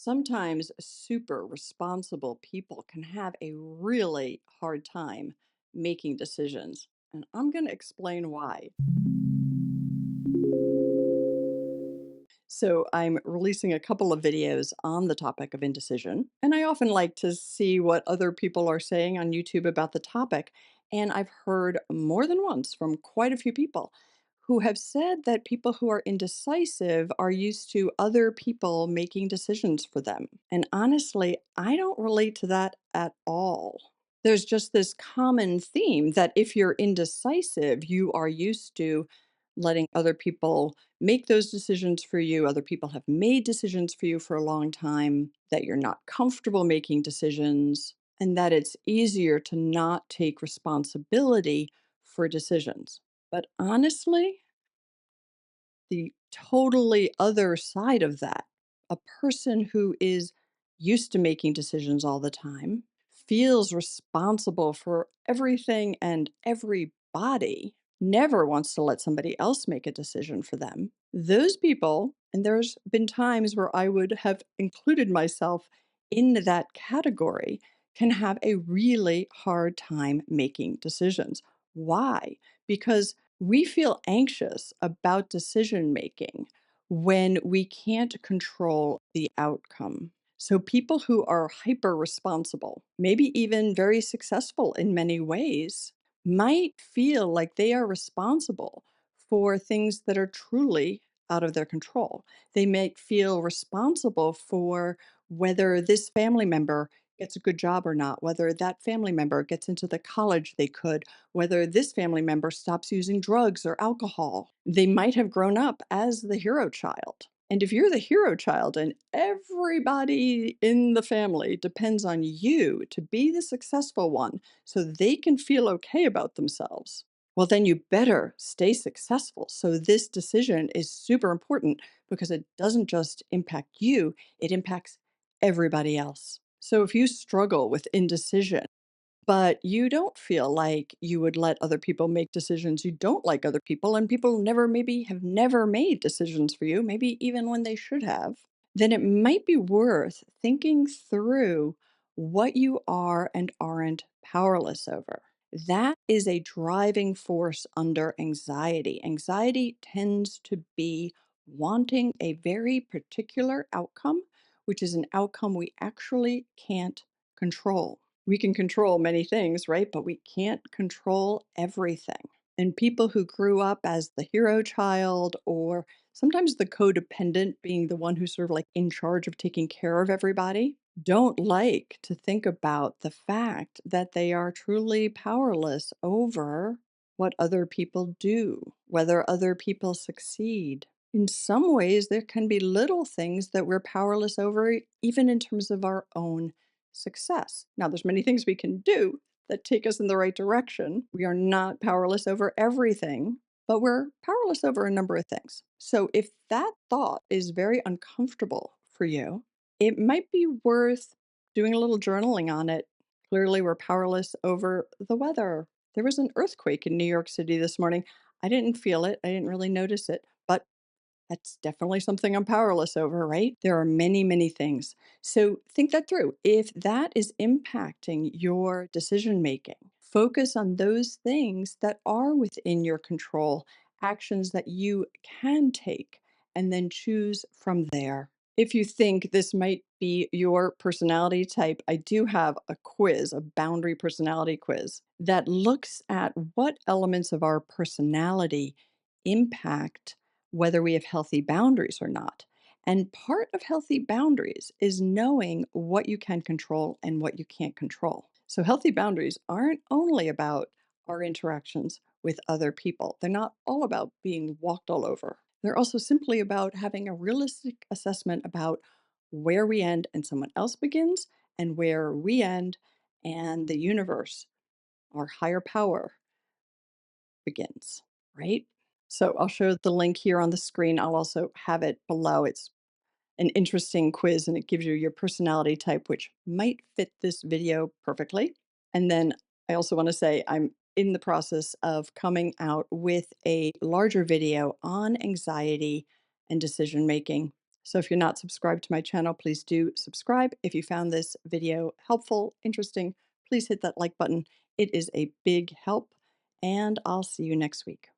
Sometimes super responsible people can have a really hard time making decisions. And I'm going to explain why. So, I'm releasing a couple of videos on the topic of indecision. And I often like to see what other people are saying on YouTube about the topic. And I've heard more than once from quite a few people who have said that people who are indecisive are used to other people making decisions for them. And honestly, I don't relate to that at all. There's just this common theme that if you're indecisive, you are used to letting other people make those decisions for you. Other people have made decisions for you for a long time, that you're not comfortable making decisions, and that it's easier to not take responsibility for decisions. But honestly, the totally other side of that, a person who is used to making decisions all the time, feels responsible for everything and everybody, never wants to let somebody else make a decision for them. Those people, and there's been times where I would have included myself in that category, can have a really hard time making decisions. Why? Because we feel anxious about decision making when we can't control the outcome. So, people who are hyper responsible, maybe even very successful in many ways, might feel like they are responsible for things that are truly out of their control. They might feel responsible for whether this family member gets a good job or not, whether that family member gets into the college they could, whether this family member stops using drugs or alcohol. They might have grown up as the hero child. And if you're the hero child and everybody in the family depends on you to be the successful one so they can feel okay about themselves, well, then you better stay successful. So this decision is super important because it doesn't just impact you, it impacts everybody else. So if you struggle with indecision, but you don't feel like you would let other people make decisions, you don't like other people, and people never maybe have never made decisions for you, maybe even when they should have, then it might be worth thinking through what you are and aren't powerless over. That is a driving force under anxiety. Anxiety tends to be wanting a very particular outcome, which is an outcome we actually can't control. We can control many things, right? But we can't control everything. And people who grew up as the hero child or sometimes the codependent, being the one who's sort of like in charge of taking care of everybody, don't like to think about the fact that they are truly powerless over what other people do, whether other people succeed. In some ways, there can be little things that we're powerless over, even in terms of our own success. Now, there's many things we can do that take us in the right direction. We are not powerless over everything, but we're powerless over a number of things. So if that thought is very uncomfortable for you, it might be worth doing a little journaling on it. Clearly, we're powerless over the weather. There was an earthquake in New York City this morning. I didn't feel it, I didn't really notice it, but that's definitely something I'm powerless over, right? There are many, many things. So think that through. If that is impacting your decision making, focus on those things that are within your control, actions that you can take, and then choose from there. If you think this might be your personality type, I do have a quiz, a boundary personality quiz, that looks at what elements of our personality impact whether we have healthy boundaries or not. And part of healthy boundaries is knowing what you can control and what you can't control. So, healthy boundaries aren't only about our interactions with other people, they're not all about being walked all over. They're also simply about having a realistic assessment about where we end and someone else begins, and where we end and the universe, our higher power, begins, right? So I'll show the link here on the screen. I'll also have it below. It's an interesting quiz and it gives you your personality type, which might fit this video perfectly. And then I also want to say I'm in the process of coming out with a larger video on anxiety and decision making. So if you're not subscribed to my channel, please do subscribe. If you found this video helpful, interesting, please hit that like button. It is a big help, and I'll see you next week.